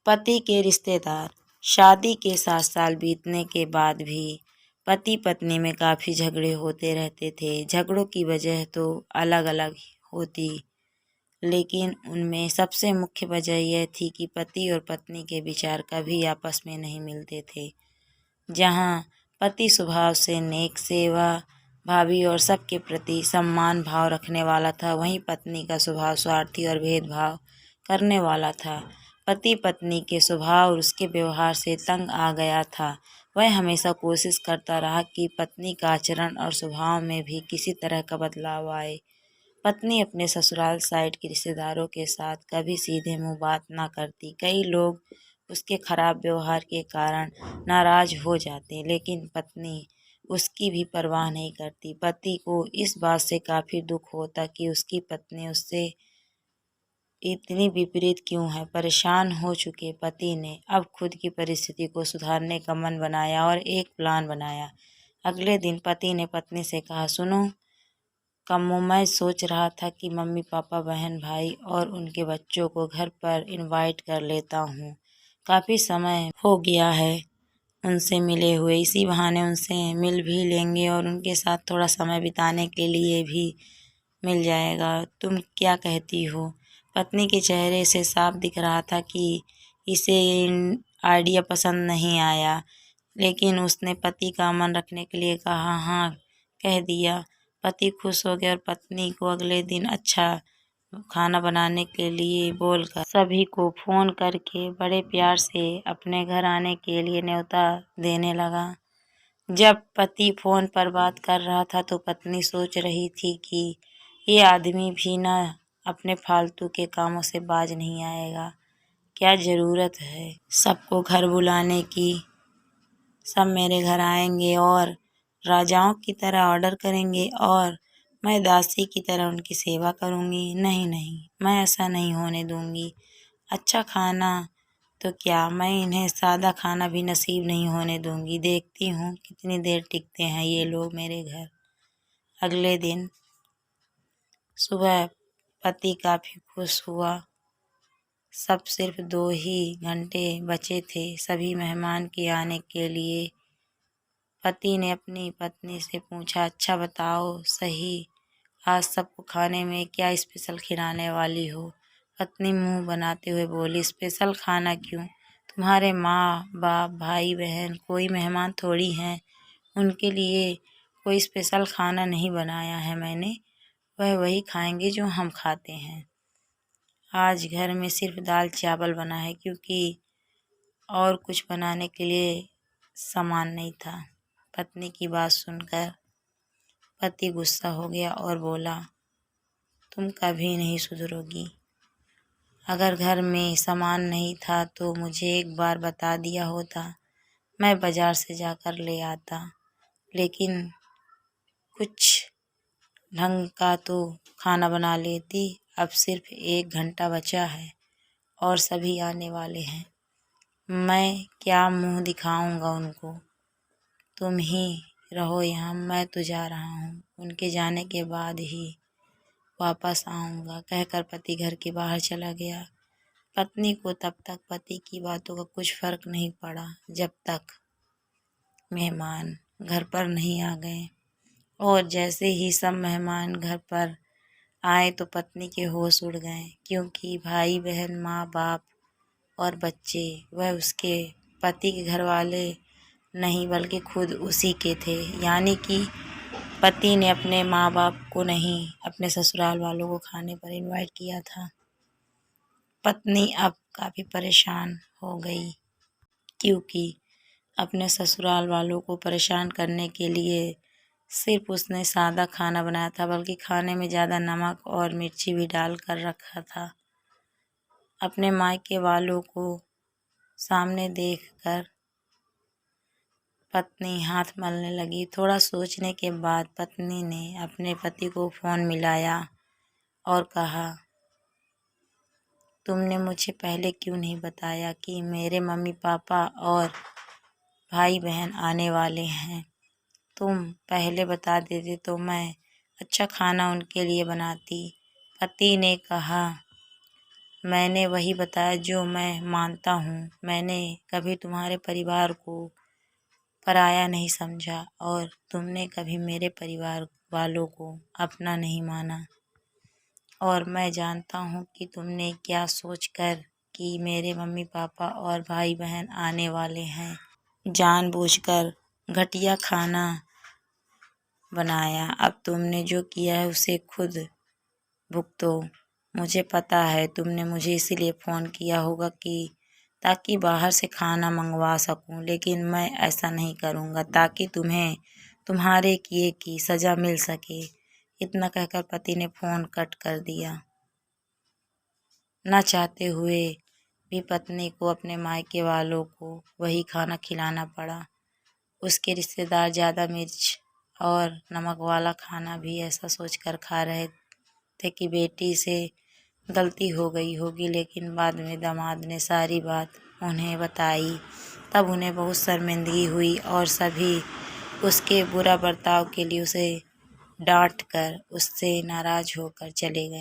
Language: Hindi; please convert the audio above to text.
पति के रिश्तेदार। शादी के 7 साल बीतने के बाद भी पति पत्नी में काफ़ी झगड़े होते रहते थे। झगड़ों की वजह तो अलग अलग होती, लेकिन उनमें सबसे मुख्य वजह यह थी कि पति और पत्नी के विचार कभी आपस में नहीं मिलते थे। जहाँ पति स्वभाव से नेक, सेवा भावी और सबके प्रति सम्मान भाव रखने वाला था, वहीं पत्नी का स्वभाव स्वार्थी और भेदभाव करने वाला था। पति पत्नी के स्वभाव और उसके व्यवहार से तंग आ गया था। वह हमेशा कोशिश करता रहा कि पत्नी का आचरण और स्वभाव में भी किसी तरह का बदलाव आए। पत्नी अपने ससुराल साइड के रिश्तेदारों के साथ कभी सीधे मुंह बात ना करती। कई लोग उसके खराब व्यवहार के कारण नाराज हो जाते, लेकिन पत्नी उसकी भी परवाह नहीं करती। पति को इस बात से काफी दुख होता कि उसकी पत्नी उससे इतनी विपरीत क्यों है। परेशान हो चुके पति ने अब खुद की परिस्थिति को सुधारने का मन बनाया और एक प्लान बनाया। अगले दिन पति ने पत्नी से कहा, सुनो कम्मो, मैं सोच रहा था कि मम्मी पापा, बहन भाई और उनके बच्चों को घर पर इनवाइट कर लेता हूँ। काफ़ी समय हो गया है उनसे मिले हुए, इसी बहाने उनसे मिल भी लेंगे और उनके साथ थोड़ा समय बिताने के लिए भी मिल जाएगा। तुम क्या कहती हो? पत्नी के चेहरे से साफ दिख रहा था कि इसे आइडिया पसंद नहीं आया, लेकिन उसने पति का मन रखने के लिए कहा, हाँ कह दिया। पति खुश हो गया और पत्नी को अगले दिन अच्छा खाना बनाने के लिए बोलकर सभी को फोन करके बड़े प्यार से अपने घर आने के लिए न्योता देने लगा। जब पति फोन पर बात कर रहा था तो पत्नी सोच रही थी कि ये आदमी भी ना अपने फालतू के कामों से बाज नहीं आएगा। क्या ज़रूरत है सबको घर बुलाने की? सब मेरे घर आएंगे और राजाओं की तरह ऑर्डर करेंगे और मैं दासी की तरह उनकी सेवा करूंगी। नहीं नहीं, मैं ऐसा नहीं होने दूंगी। अच्छा खाना तो क्या, मैं इन्हें सादा खाना भी नसीब नहीं होने दूंगी। देखती हूँ कितनी देर टिकते हैं ये लोग मेरे घर। अगले दिन सुबह पति काफ़ी खुश हुआ। सब सिर्फ 2 ही घंटे बचे थे सभी मेहमान के आने के लिए। पति ने अपनी पत्नी से पूछा, अच्छा बताओ सही, आज सबको खाने में क्या स्पेशल खिलाने वाली हो? पत्नी मुंह बनाते हुए बोली, स्पेशल खाना क्यों? तुम्हारे माँ बाप, भाई बहन कोई मेहमान थोड़ी हैं, उनके लिए कोई स्पेशल खाना नहीं बनाया है मैंने। वह वही खाएंगे जो हम खाते हैं। आज घर में सिर्फ दाल चावल बना है क्योंकि और कुछ बनाने के लिए सामान नहीं था। पत्नी की बात सुनकर पति गुस्सा हो गया और बोला, तुम कभी नहीं सुधरोगी। अगर घर में सामान नहीं था तो मुझे एक बार बता दिया होता, मैं बाजार से जाकर ले आता। लेकिन कुछ ढंग का तो खाना बना लेती। अब सिर्फ 1 घंटा बचा है और सभी आने वाले हैं। मैं क्या मुंह दिखाऊंगा उनको? तुम ही रहो यहाँ, मैं तो जा रहा हूँ। उनके जाने के बाद ही वापस आऊँगा, कहकर पति घर के बाहर चला गया। पत्नी को तब तक पति की बातों का कुछ फर्क नहीं पड़ा जब तक मेहमान घर पर नहीं आ गए। और जैसे ही सब मेहमान घर पर आए तो पत्नी के होश उड़ गए, क्योंकि भाई बहन, माँ बाप और बच्चे वह उसके पति के घर वाले नहीं बल्कि खुद उसी के थे। यानी कि पति ने अपने माँ बाप को नहीं, अपने ससुराल वालों को खाने पर इनवाइट किया था। पत्नी अब काफ़ी परेशान हो गई, क्योंकि अपने ससुराल वालों को परेशान करने के लिए सिर्फ उसने सादा खाना बनाया था, बल्कि खाने में ज़्यादा नमक और मिर्ची भी डाल कर रखा था। अपने मायके वालों को सामने देखकर पत्नी हाथ मलने लगी। थोड़ा सोचने के बाद पत्नी ने अपने पति को फ़ोन मिलाया और कहा, तुमने मुझे पहले क्यों नहीं बताया कि मेरे मम्मी पापा और भाई बहन आने वाले हैं? तुम पहले बता देते तो मैं अच्छा खाना उनके लिए बनाती। पति ने कहा, मैंने वही बताया जो मैं मानता हूँ। मैंने कभी तुम्हारे परिवार को पराया नहीं समझा और तुमने कभी मेरे परिवार वालों को अपना नहीं माना। और मैं जानता हूँ कि तुमने क्या सोचकर कि मेरे मम्मी पापा और भाई बहन आने वाले हैं, जानबूझकर घटिया खाना बनाया। अब तुमने जो किया है उसे खुद भुगतो। मुझे पता है तुमने मुझे इसीलिए फ़ोन किया होगा कि ताकि बाहर से खाना मंगवा सकूं, लेकिन मैं ऐसा नहीं करूंगा ताकि तुम्हें तुम्हारे किए की सज़ा मिल सके। इतना कहकर पति ने फ़ोन कट कर दिया। न चाहते हुए भी पत्नी को अपने मायके वालों को वही खाना खिलाना पड़ा। उसके रिश्तेदार ज़्यादा मिर्च और नमक वाला खाना भी ऐसा सोचकर खा रहे थे कि बेटी से गलती हो गई होगी, लेकिन बाद में दामाद ने सारी बात उन्हें बताई। तब उन्हें बहुत शर्मिंदगी हुई और सभी उसके बुरा बर्ताव के लिए उसे डांट कर उससे नाराज़ होकर चले गए।